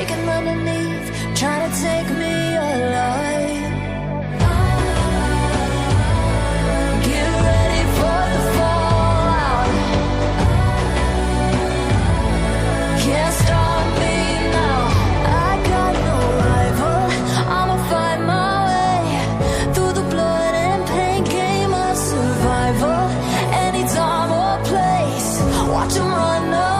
shaking underneath, trying to take me alive. Get ready for the fallout. Can't stop me now. I got no rival. I'ma find my way through the blood and pain game of survival. Any time or place, watch 'em run up.